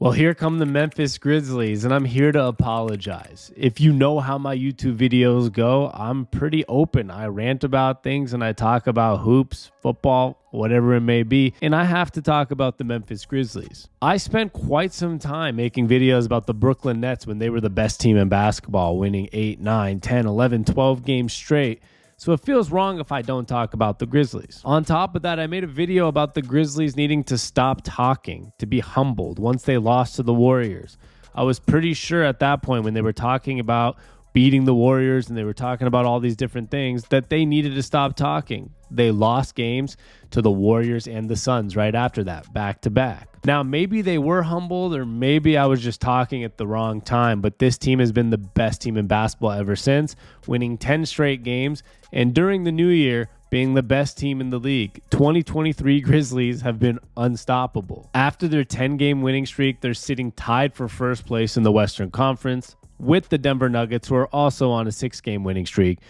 Well, here come the Memphis Grizzlies, and I'm here to apologize. If you know how my YouTube videos go, I'm pretty open. I rant about things and I talk about hoops, football, whatever it may be, and I have to talk about the Memphis Grizzlies. I spent quite some time making videos about the Brooklyn Nets when they were the best team in basketball, winning 8, 9, 10, 11, 12 games straight. So it feels wrong if I don't talk about the Grizzlies. On top of that, I made a video about the Grizzlies needing to stop talking, to be humbled once they lost to the Warriors. I was pretty sure at that point when they were talking about beating the Warriors and they were talking about all these different things that they needed to stop talking. They lost games to the Warriors and the Suns right after that, back to back. Now, maybe they were humbled or maybe I was just talking at the wrong time, but this team has been the best team in basketball ever since, winning 10 straight games and during the new year being the best team in the league. 2023 Grizzlies have been unstoppable. After their 10-game winning streak, they're sitting tied for first place in the Western Conference with the Denver Nuggets, who are also on a 6-game winning streak.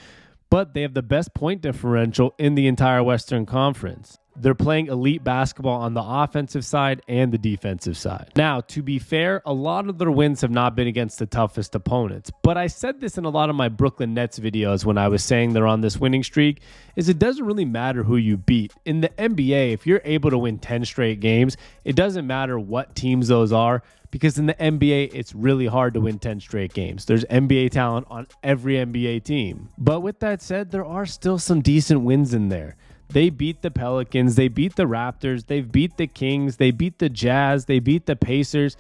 But they have the best point differential in the entire Western Conference. They're playing elite basketball on the offensive side and the defensive side. Now, to be fair, a lot of their wins have not been against the toughest opponents. But I said this in a lot of my Brooklyn Nets videos when I was saying they're on this winning streak, is it doesn't really matter who you beat. In the NBA, if you're able to win 10 straight games, it doesn't matter what teams those are, because in the NBA, it's really hard to win 10 straight games. There's NBA talent on every NBA team. But with that said, there are still some decent wins in there. They beat the Pelicans, they beat the Raptors, they've beat the Kings, they beat the Jazz, they beat the Pacers.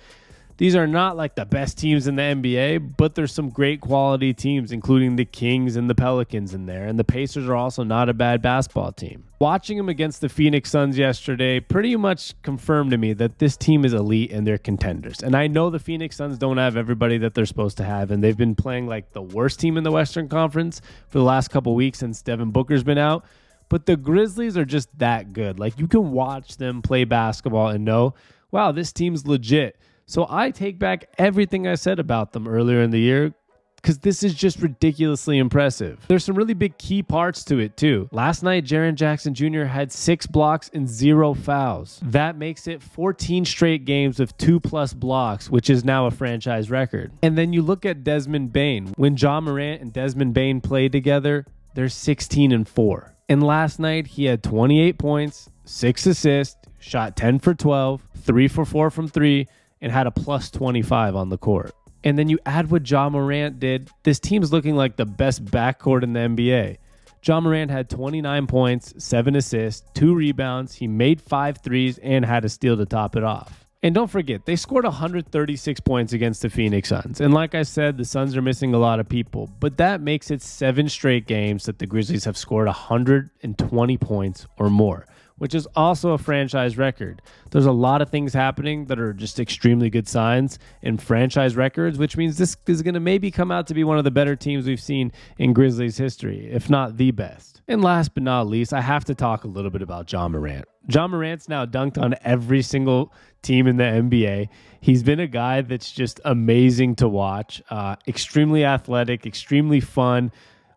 These are not like the best teams in the NBA, but there's some great quality teams, including the Kings and the Pelicans in there. And the Pacers are also not a bad basketball team. Watching them against the Phoenix Suns yesterday pretty much confirmed to me that this team is elite and they're contenders. And I know the Phoenix Suns don't have everybody that they're supposed to have, and they've been playing like the worst team in the Western Conference for the last couple weeks since Devin Booker's been out. But the Grizzlies are just that good. Like, you can watch them play basketball and know, wow, this team's legit. So I take back everything I said about them earlier in the year, because this is just ridiculously impressive. There's some really big key parts to it too. Last night, Jaren Jackson Jr. had 6 blocks and 0 fouls. That makes it 14 straight games of 2+ blocks, which is now a franchise record. And then you look at Desmond Bane. When Ja Morant and Desmond Bane played together, they're 16-4. And last night, he had 28 points, 6 assists, shot 10 for 12, 3 for 4 from 3, and had a plus 25 on the court. And then you add what Ja Morant did, this team's looking like the best backcourt in the NBA. Ja Morant had 29 points, 7 assists, 2 rebounds, he made 5 threes, and had a steal to top it off. And don't forget, they scored 136 points against the Phoenix Suns. And like I said, the Suns are missing a lot of people. But that makes it 7 straight games that the Grizzlies have scored 120 points or more, which is also a franchise record. There's a lot of things happening that are just extremely good signs in franchise records, which means this is going to maybe come out to be one of the better teams we've seen in Grizzlies history, if not the best. And last but not least, I have to talk a little bit about Ja Morant. Ja Morant's now dunked on every single team in the NBA. He's been a guy that's just amazing to watch, extremely athletic, extremely fun,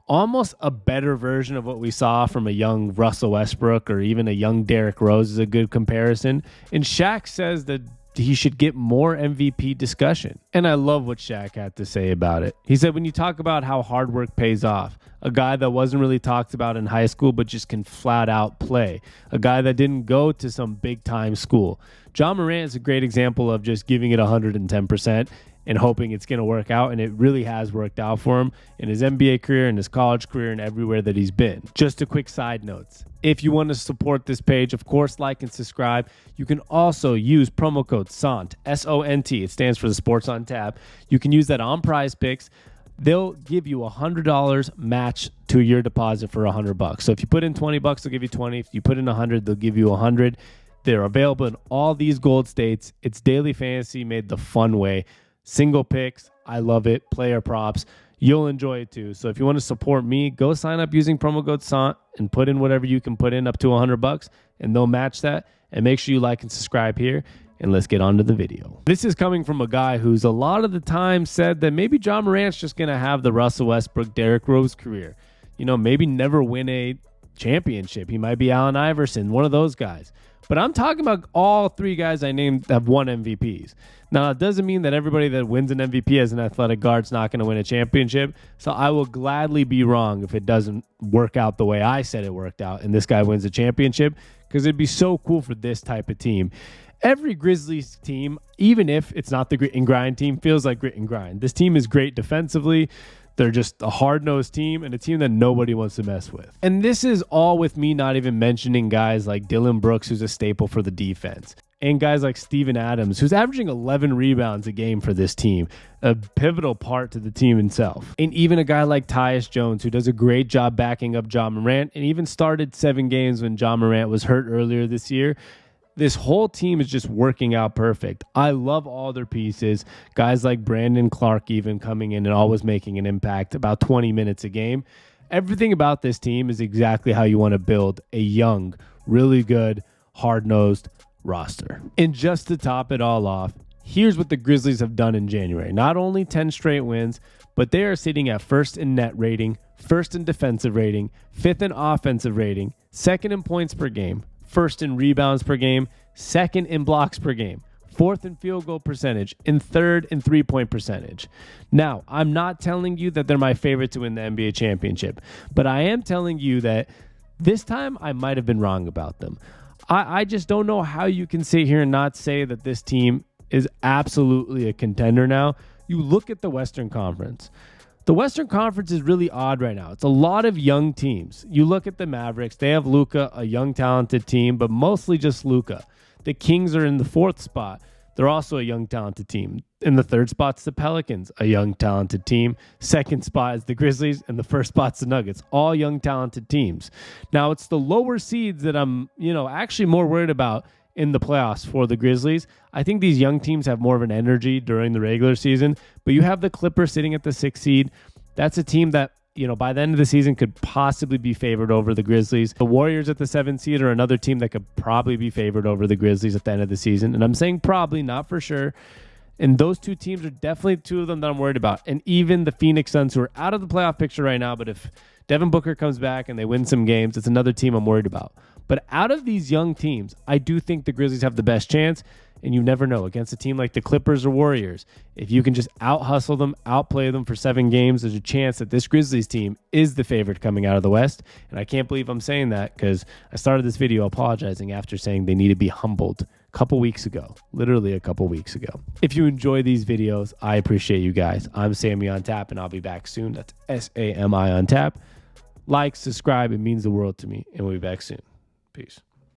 almost a better version of what we saw from a young Russell Westbrook or even a young Derrick Rose is a good comparison. And Shaq says that he should get more MVP discussion. And I love what Shaq had to say about it. He said, when you talk about how hard work pays off, a guy that wasn't really talked about in high school but just can flat out play, a guy that didn't go to some big time school. Ja Morant is a great example of just giving it 110% and hoping it's going to work out, and it really has worked out for him in his NBA career, in his college career, and everywhere that he's been. Just a quick side note. If you want to support this page, of course, like and subscribe. You can also use promo code SONT, S-O-N-T. It stands for the Sports on Tap. You can use that on Prize Picks. They'll give you $100 match to your deposit for $100. So if you put in $20, they'll give you 20. If you put in 100, they'll give you 100. They're available in all these gold states. It's daily fantasy made the fun way. Single picks, I love it. Player props, you'll enjoy it too. So if you want to support me, go sign up using promo code SONT and put in whatever you can put in up to $100, and they'll match that. And make sure you like and subscribe here, and let's get on to the video. This is coming from a guy who's a lot of the time said that maybe Ja Morant's just going to have the Russell Westbrook, Derrick Rose career. You know, maybe never win a championship. He might be Allen Iverson, one of those guys. But I'm talking about all 3 guys I named have won MVPs. Now, it doesn't mean that everybody that wins an MVP as an athletic guard is not going to win a championship. So I will gladly be wrong if it doesn't work out the way I said it worked out and this guy wins a championship, because it'd be so cool for this type of team. Every Grizzlies team, even if it's not the grit and grind team, feels like grit and grind. This team is great defensively. They're just a hard-nosed team and a team that nobody wants to mess with. And this is all with me not even mentioning guys like Dylan Brooks, who's a staple for the defense, and guys like Steven Adams, who's averaging 11 rebounds a game for this team, a pivotal part to the team itself. And even a guy like Tyus Jones, who does a great job backing up Ja Morant and even started 7 games when Ja Morant was hurt earlier this year. This whole team is just working out perfect. I love all their pieces. Guys like Brandon Clark even coming in and always making an impact, about 20 minutes a game. Everything about this team is exactly how you want to build a young, really good, hard-nosed roster. And just to top it all off, here's what the Grizzlies have done in January. Not only 10 straight wins, but they are sitting at 1st in net rating, 1st in defensive rating, 5th in offensive rating, 2nd in points per game, 1st in rebounds per game, 2nd in blocks per game, 4th in field goal percentage, and 3rd in three-point percentage. Now, I'm not telling you that they're my favorite to win the NBA championship, but I am telling you that this time I might have been wrong about them. I just don't know how you can sit here and not say that this team is absolutely a contender now. You look at the Western Conference. The Western Conference is really odd right now. It's a lot of young teams. You look at the Mavericks. They have Luka, a young, talented team, but mostly just Luka. The Kings are in the 4th spot. They're also a young, talented team. In the 3rd spot's the Pelicans, a young, talented team. 2nd spot is the Grizzlies, and the 1st spot's the Nuggets. All young, talented teams. Now, it's the lower seeds that I'm, actually more worried about in the playoffs for the Grizzlies. I think these young teams have more of an energy during the regular season, but you have the Clippers sitting at the 6th seed. That's a team that, by the end of the season could possibly be favored over the Grizzlies. The Warriors at the 7th seed are another team that could probably be favored over the Grizzlies at the end of the season. And I'm saying probably, not for sure. And those two teams are definitely two of them that I'm worried about. And even the Phoenix Suns, who are out of the playoff picture right now, but if Devin Booker comes back and they win some games, it's another team I'm worried about. But out of these young teams, I do think the Grizzlies have the best chance. And you never know, against a team like the Clippers or Warriors, if you can just out-hustle them, outplay them for 7 games, there's a chance that this Grizzlies team is the favorite coming out of the West. And I can't believe I'm saying that, because I started this video apologizing after saying they need to be humbled a couple weeks ago, literally a couple weeks ago. If you enjoy these videos, I appreciate you guys. I'm Sammy on Tap, and I'll be back soon. That's SAMI on Tap. Like, subscribe, it means the world to me, and we'll be back soon. Peace.